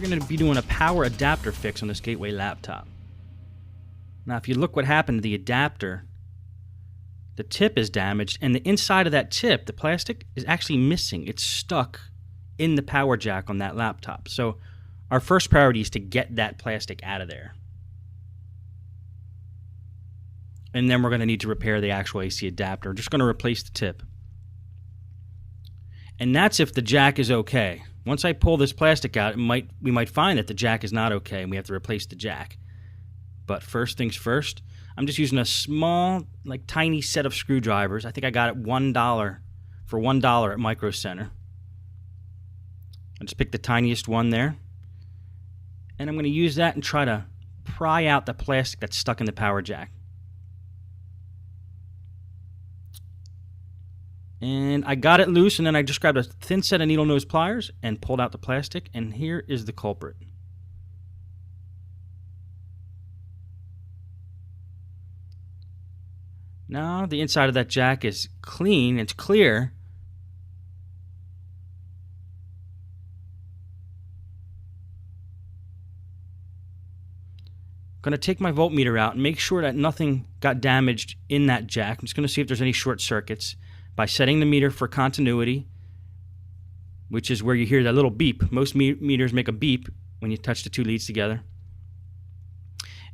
going to be doing a power adapter fix on this Gateway laptop. Now, if you look what happened to the adapter, the tip is damaged, and the inside of that tip, the plastic, is actually missing. It's stuck in the power jack on that laptop. So our first priority is to get that plastic out of there. And then we're going to need to repair the actual AC adapter. We're just going to replace the tip. And that's if the jack is okay. Once I pull this plastic out, we might find that the jack is not okay and we have to replace the jack. But first things first, I'm just using a small, tiny set of screwdrivers. I think I got it $1 for $1 at Micro Center. I just picked the tiniest one there. And I'm going to use that and try to pry out the plastic that's stuck in the power jack. And I got it loose, and then I just grabbed a thin set of needle nose pliers and pulled out the plastic, and here is the culprit. Now the inside of that jack is clean, it's clear. I'm going to take my voltmeter out and make sure that nothing got damaged in that jack. I'm just going to see if there's any short circuits by setting the meter for continuity, which is where you hear that little beep. Most meters make a beep when you touch the two leads together.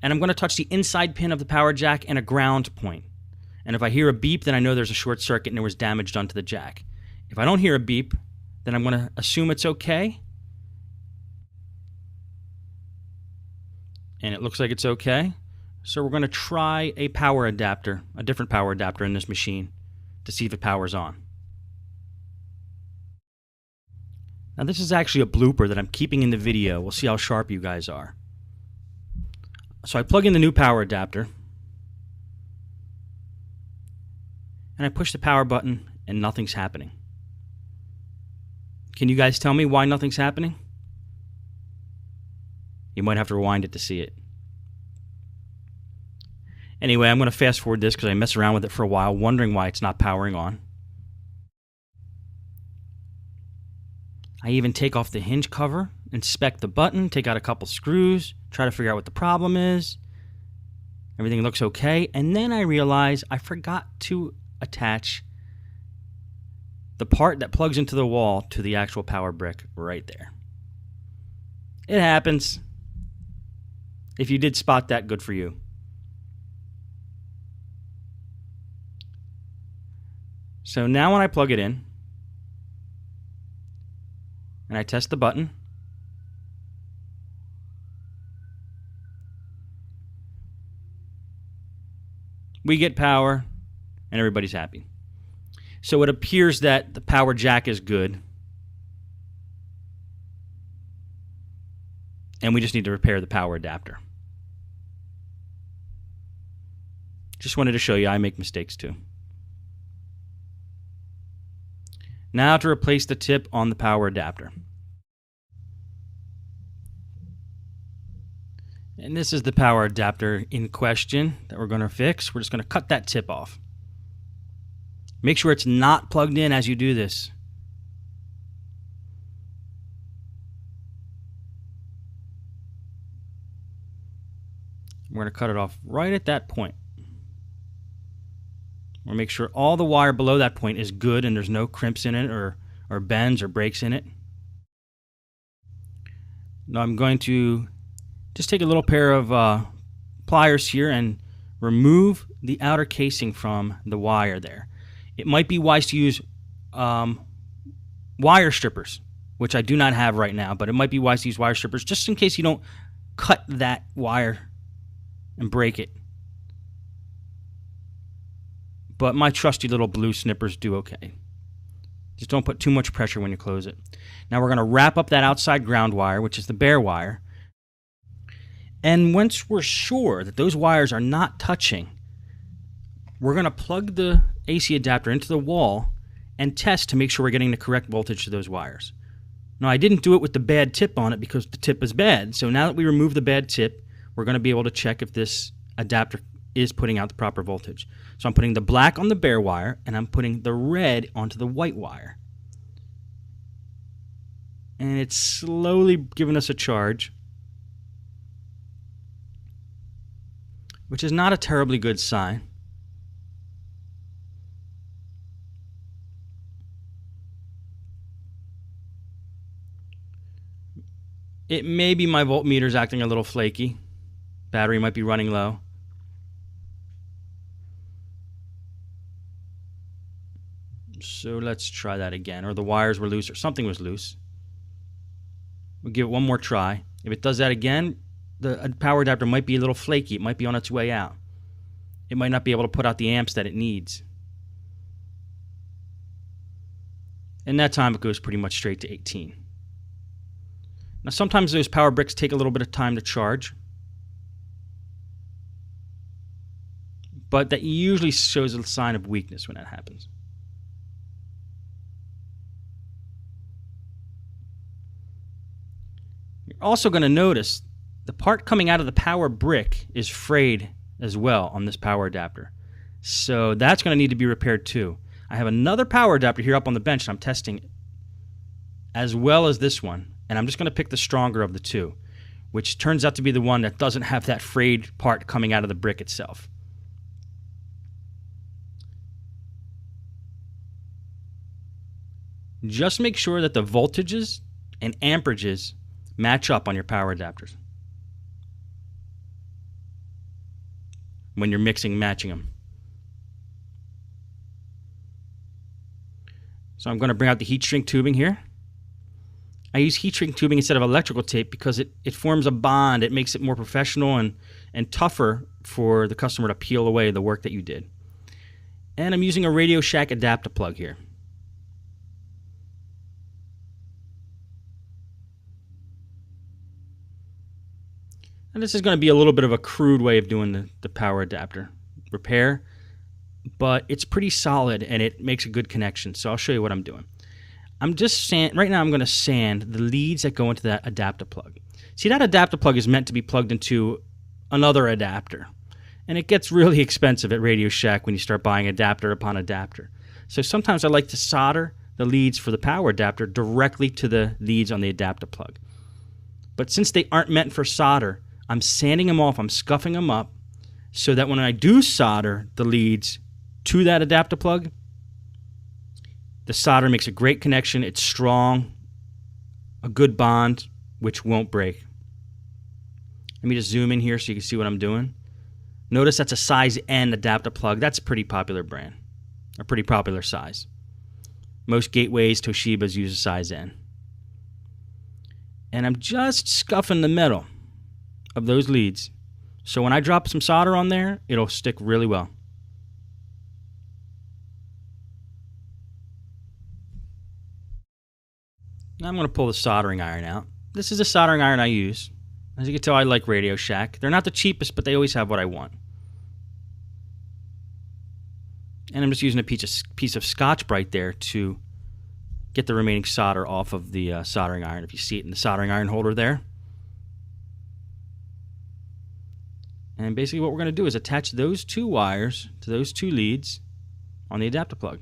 And I'm going to touch the inside pin of the power jack and a ground point. And if I hear a beep, then I know there's a short circuit and there was damage done to the jack. If I don't hear a beep, then I'm going to assume it's okay. And it looks like it's okay. So we're going to try a power adapter, a different power adapter in this machine to see if it powers on. Now this is actually a blooper that I'm keeping in the video. We'll see how sharp you guys are. So I plug in the new power adapter. And I push the power button and nothing's happening. Can you guys tell me why nothing's happening? You might have to rewind it to see it. Anyway, I'm going to fast forward this because I messed around with it for a while, wondering why it's not powering on. I even take off the hinge cover, inspect the button, take out a couple screws, try to figure out what the problem is. Everything looks okay, and then I realize I forgot to attach the part that plugs into the wall to the actual power brick right there. It happens. If you did spot that, good for you. So now when I plug it in and I test the button, we get power and everybody's happy. So it appears that the power jack is good. And we just need to repair the power adapter. Just wanted to show you I make mistakes too. Now to replace the tip on the power adapter. And this is the power adapter in question that we're going to fix. We're just going to cut that tip off. Make sure it's not plugged in as you do this. We're going to cut it off right at that point. We'll make sure all the wire below that point is good and there's no crimps in it or bends or breaks in it. Now I'm going to just take a little pair of pliers here and remove the outer casing from the wire there. It might be wise to use wire strippers, which I do not have right now, but it might be wise to use wire strippers just in case you don't cut that wire and break it. But my trusty little blue snippers do okay. Just don't put too much pressure when you close it. Now we're going to wrap up that outside ground wire, which is the bare wire. And once we're sure that those wires are not touching, we're going to plug the AC adapter into the wall and test to make sure we're getting the correct voltage to those wires. Now I didn't do it with the bad tip on it because the tip is bad. So now that we remove the bad tip, we're going to be able to check if this adapter is putting out the proper voltage. So I'm putting the black on the bare wire and I'm putting the red onto the white wire. And it's slowly giving us a charge, which is not a terribly good sign. It may be my voltmeter's acting a little flaky. Battery might be running low. So let's try that again. Or the wires were loose or something was loose. We'll give it one more try. If it does that again, the power adapter might be a little flaky. It might be on its way out. It might not be able to put out the amps that it needs. And that time it goes pretty much straight to 18. Now sometimes those power bricks take a little bit of time to charge, but that usually shows a sign of weakness when that happens. You're also going to notice the part coming out of the power brick is frayed as well on this power adapter. So that's going to need to be repaired too. I have another power adapter here up on the bench and I'm testing it, as well as this one. And I'm just going to pick the stronger of the two, which turns out to be the one that doesn't have that frayed part coming out of the brick itself. Just make sure that the voltages and amperages match up on your power adapters when you're matching them. So I'm going to bring out the heat shrink tubing here. I use heat shrink tubing instead of electrical tape because it forms a bond. It makes it more professional and tougher for the customer to peel away the work that you did. And I'm using a Radio Shack adapter plug here. And this is going to be a little bit of a crude way of doing the power adapter repair, but it's pretty solid and it makes a good connection. So I'll show you what I'm doing. Right now I'm going to sand the leads that go into that adapter plug. See, that adapter plug is meant to be plugged into another adapter. And it gets really expensive at Radio Shack when you start buying adapter upon adapter. So sometimes I like to solder the leads for the power adapter directly to the leads on the adapter plug. But since they aren't meant for solder, I'm sanding them off, I'm scuffing them up, so that when I do solder the leads to that adapter plug, the solder makes a great connection. It's strong, a good bond, which won't break. Let me just zoom in here so you can see what I'm doing. Notice that's a size N adapter plug. That's a pretty popular brand, a pretty popular size. Most gateways, Toshibas use a size N. And I'm just scuffing the metal of those leads. So when I drop some solder on there, it'll stick really well. Now I'm going to pull the soldering iron out. This is a soldering iron I use. As you can tell, I like Radio Shack. They're not the cheapest, but they always have what I want. And I'm just using a piece of Scotch-Brite there to get the remaining solder off of the soldering iron. If you see it in the soldering iron holder there. And basically what we're going to do is attach those two wires to those two leads on the adapter plug.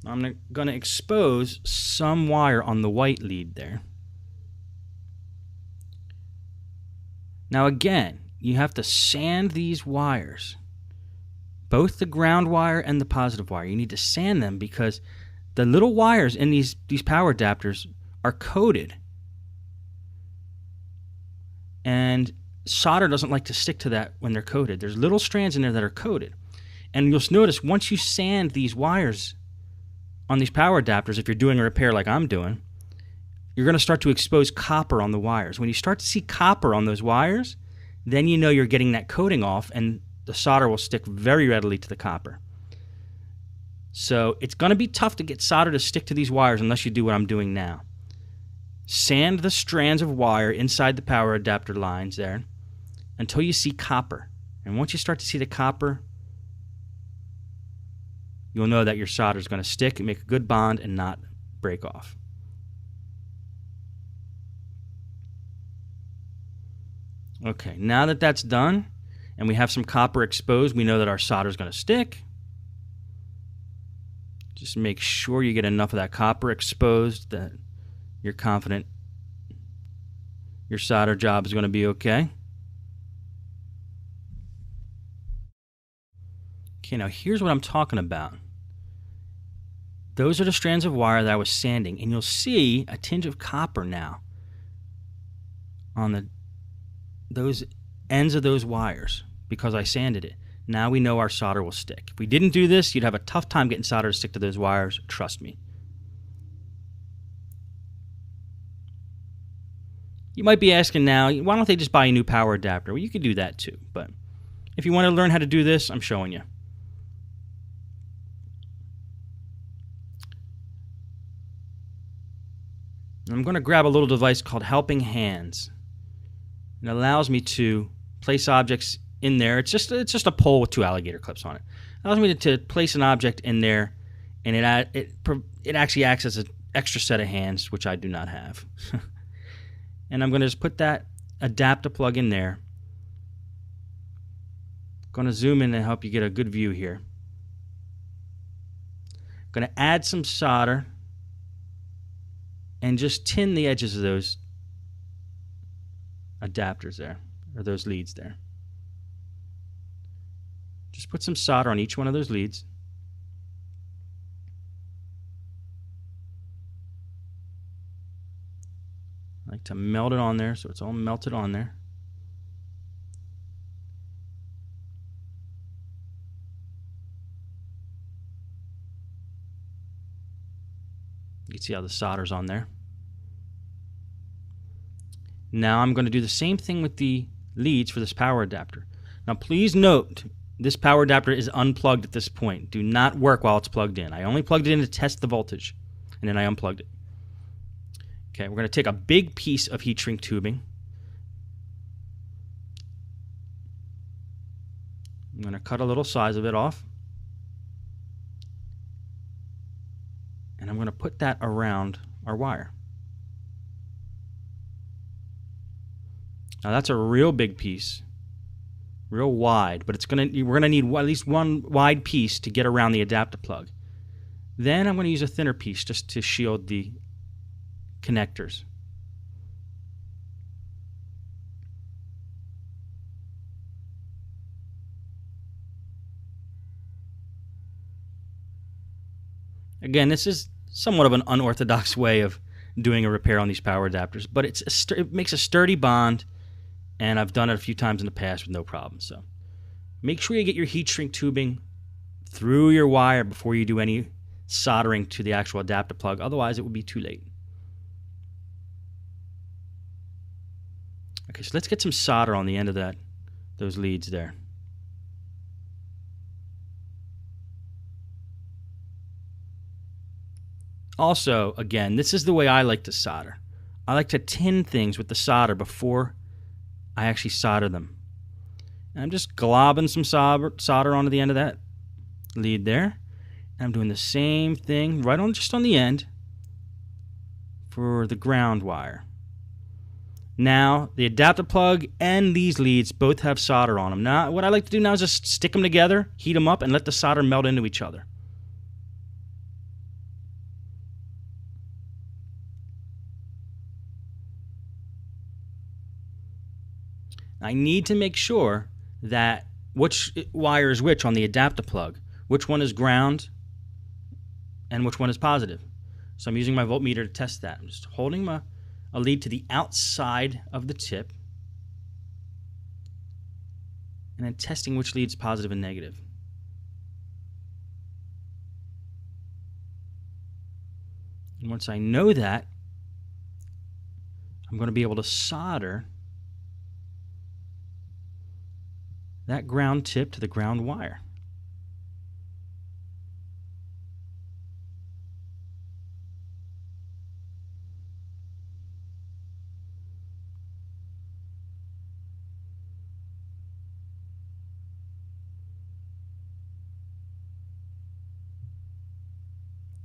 I'm going to expose some wire on the white lead there. Now again, you have to sand these wires, both the ground wire and the positive wire. You need to sand them because the little wires in these power adapters are coated. And solder doesn't like to stick to that when they're coated. There's little strands in there that are coated. And you'll notice once you sand these wires on these power adapters, if you're doing a repair like I'm doing, you're going to start to expose copper on the wires. When you start to see copper on those wires, then you know you're getting that coating off and the solder will stick very readily to the copper. So it's going to be tough to get solder to stick to these wires unless you do what I'm doing now. Sand the strands of wire inside the power adapter lines there until you see copper. And once you start to see the copper, you'll know that your solder is going to stick and make a good bond and not break off. Okay, now that that's done and we have some copper exposed, we know that our solder is going to stick. Just make sure you get enough of that copper exposed that you're confident your solder job is going to be okay. Okay, now here's what I'm talking about. Those are the strands of wire that I was sanding, and you'll see a tinge of copper now on those ends of those wires because I sanded it. Now we know our solder will stick. If we didn't do this, you'd have a tough time getting solder to stick to those wires, trust me. You might be asking now, why don't they just buy a new power adapter? Well, you could do that too, but if you want to learn how to do this, I'm showing you. I'm going to grab a little device called Helping Hands. It allows me to place objects in there. It's just a pole with 2 alligator clips on it. It allows me to place an object in there, and it actually acts as an extra set of hands, which I do not have. And I'm going to just put that adapter plug in there. I'm going to zoom in and help you get a good view here. I'm going to add some solder and just tin the edges of those adapters there, or those leads there. Just put some solder on each one of those leads. I like to melt it on there so it's all melted on there. You can see how the solder's on there. Now I'm going to do the same thing with the leads for this power adapter. Now please note, this power adapter is unplugged at this point. Do not work while it's plugged in. I only plugged it in to test the voltage, and then I unplugged it. Okay, we're going to take a big piece of heat shrink tubing. I'm going to cut a little size of it off. And I'm going to put that around our wire. Now that's a real big piece, real wide, but we're going to need at least one wide piece to get around the adapter plug. Then I'm going to use a thinner piece just to shield the connectors. Again, this is somewhat of an unorthodox way of doing a repair on these power adapters, but it makes a sturdy bond, and I've done it a few times in the past with no problem. So make sure you get your heat shrink tubing through your wire before you do any soldering to the actual adapter plug. Otherwise, it will be too late. Okay, so let's get some solder on the end of those leads there. Also, again, this is the way I like to solder. I like to tin things with the solder before I actually solder them. And I'm just globbing some solder onto the end of that lead there. And I'm doing the same thing just on the end for the ground wire. Now, the adapter plug and these leads both have solder on them. Now, what I like to do now is just stick them together, heat them up, and let the solder melt into each other. I need to make sure that which wire is which on the adapter plug, which one is ground and which one is positive. So I'm using my voltmeter to test that. I'm just holding a lead to the outside of the tip and then testing which lead's positive and negative. And once I know that, I'm going to be able to solder that ground tip to the ground wire.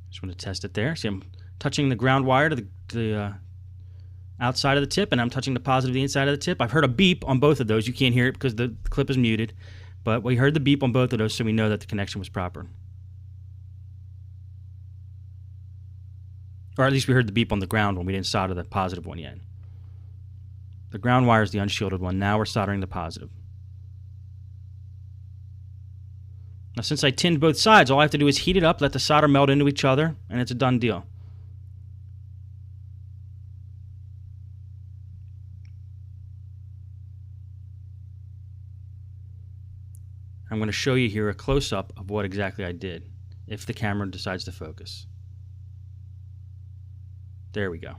Just want to test it there. See, I'm touching the ground wire to the outside of the tip, and I'm touching the positive the inside of the tip. I've heard a beep on both of those. You can't hear it because the clip is muted, but we heard the beep on both of those, so we know that the connection was proper. Or at least we heard the beep on the ground one. We didn't solder the positive one yet. The ground wire is the unshielded one. Now we're soldering the positive. Now, since I tinned both sides, all I have to do is heat it up, let the solder melt into each other, and it's a done deal. I'm going to show you here a close-up of what exactly I did, if the camera decides to focus. There we go.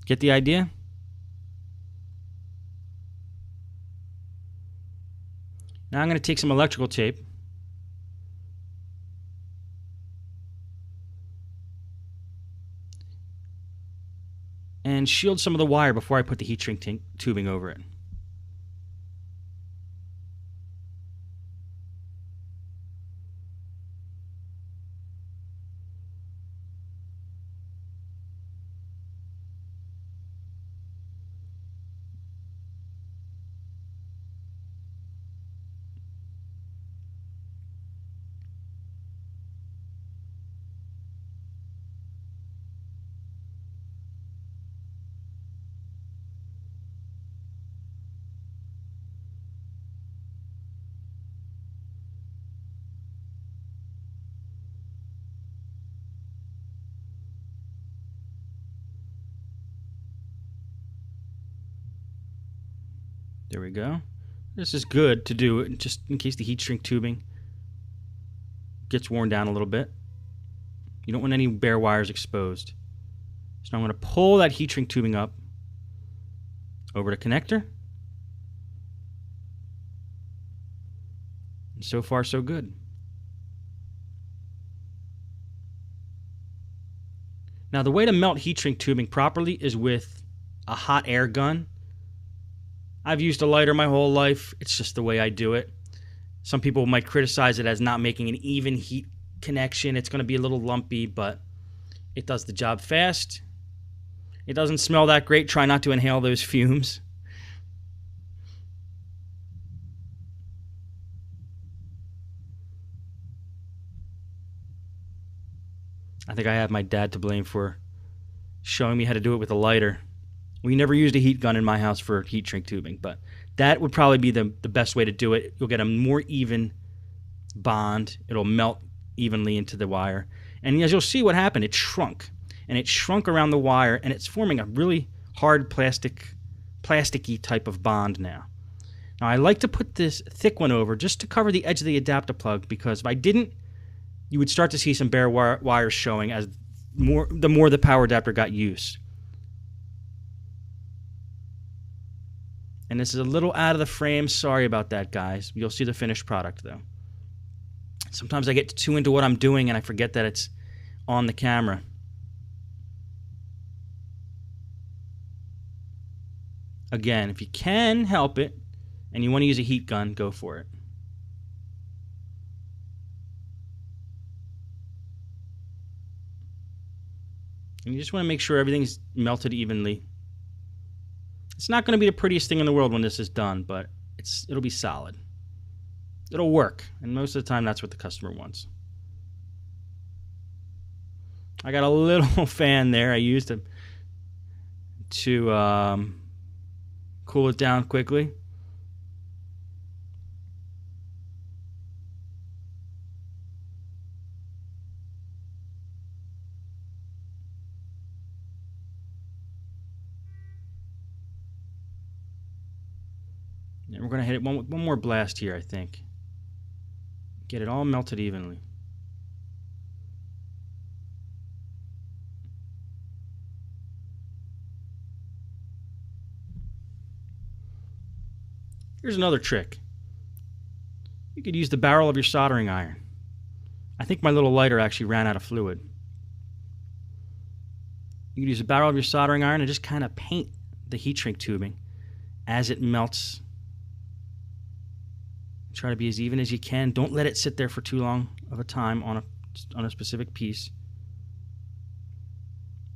Get the idea? Now I'm going to take some electrical tape and shield some of the wire before I put the heat shrink tubing over it. There we go. This is good to do just in case the heat shrink tubing gets worn down a little bit. You don't want any bare wires exposed. So I'm going to pull that heat shrink tubing up over the connector. And so far, so good. Now, the way to melt heat shrink tubing properly is with a hot air gun. I've used a lighter my whole life. It's just the way I do it. Some people might criticize it as not making an even heat connection. It's going to be a little lumpy, but it does the job fast. It doesn't smell that great. Try not to inhale those fumes. I think I have my dad to blame for showing me how to do it with a lighter. We never used a heat gun in my house for heat shrink tubing, but that would probably be the best way to do it. You'll get a more even bond. It'll melt evenly into the wire. And as you'll see what happened, it shrunk. And it shrunk around the wire, and it's forming a really hard plasticky type of bond now. Now, I like to put this thick one over just to cover the edge of the adapter plug, because if I didn't, you would start to see some bare wires showing as the more the power adapter got used. And this is a little out of the frame. Sorry about that, guys. You'll see the finished product, though. Sometimes I get too into what I'm doing and I forget that it's on the camera. Again, if you can help it and you want to use a heat gun, go for it. And you just want to make sure everything's melted evenly. It's not going to be the prettiest thing in the world when this is done, but it'll be solid. It'll work, and most of the time that's what the customer wants. I got a little fan there I used to cool it down quickly. And we're going to hit it one more blast here, I think. Get it all melted evenly. Here's another trick. You could use the barrel of your soldering iron. I think my little lighter actually ran out of fluid. You could use the barrel of your soldering iron and just kind of paint the heat shrink tubing as it melts. Try to be as even as you can. Don't let it sit there for too long of a time on a specific piece.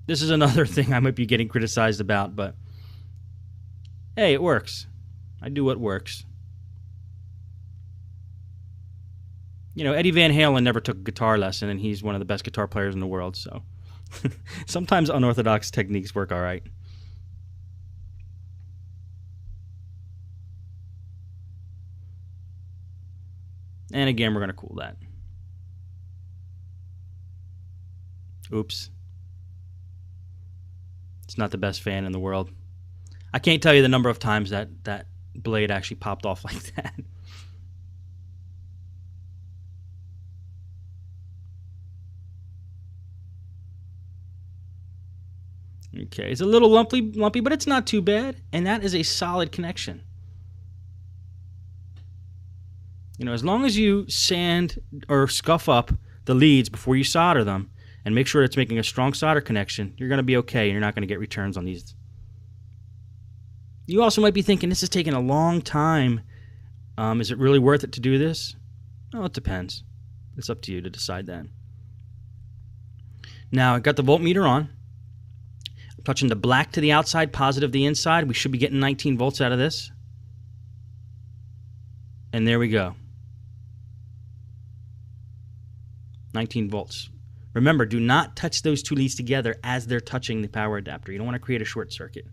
This is another thing I might be getting criticized about, but hey, it works. I do what works. You know, Eddie Van Halen never took a guitar lesson, and he's one of the best guitar players in the world, so sometimes unorthodox techniques work all right. And again, we're going to cool that. Oops. It's not the best fan in the world. I can't tell you the number of times that blade actually popped off like that. Okay, it's a little lumpy, but it's not too bad, and that is a solid connection. You know, as long as you sand or scuff up the leads before you solder them and make sure it's making a strong solder connection, you're going to be okay, and you're not going to get returns on these. You also might be thinking, this is taking a long time. Is it really worth it to do this? Well, it depends. It's up to you to decide that. Now, I got the voltmeter on. I'm touching the black to the outside, positive the inside. We should be getting 19 volts out of this. And there we go. 19 volts. Remember, do not touch those two leads together as they're touching the power adapter. You don't want to create a short circuit.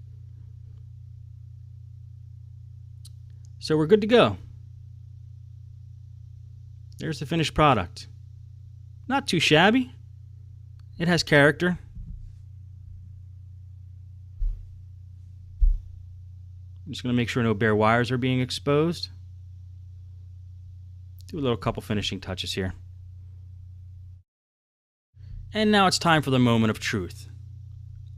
So we're good to go. There's the finished product. Not too shabby. It has character. I'm just going to make sure no bare wires are being exposed. Do a little couple finishing touches here. And now it's time for the moment of truth.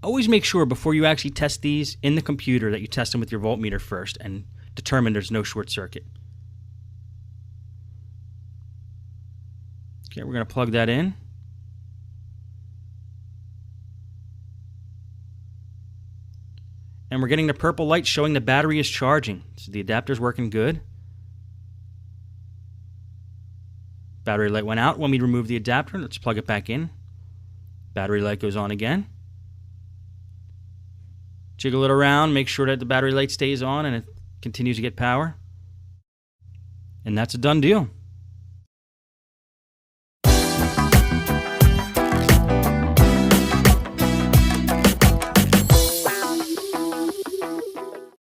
Always make sure before you actually test these in the computer that you test them with your voltmeter first and determine there's no short circuit. Okay, we're going to plug that in. And we're getting the purple light showing the battery is charging. So the adapter's working good. Battery light went out when we removed the adapter. Let's plug it back in. Battery light goes on again. Jiggle it around, make sure that the battery light stays on and it continues to get power. And that's a done deal.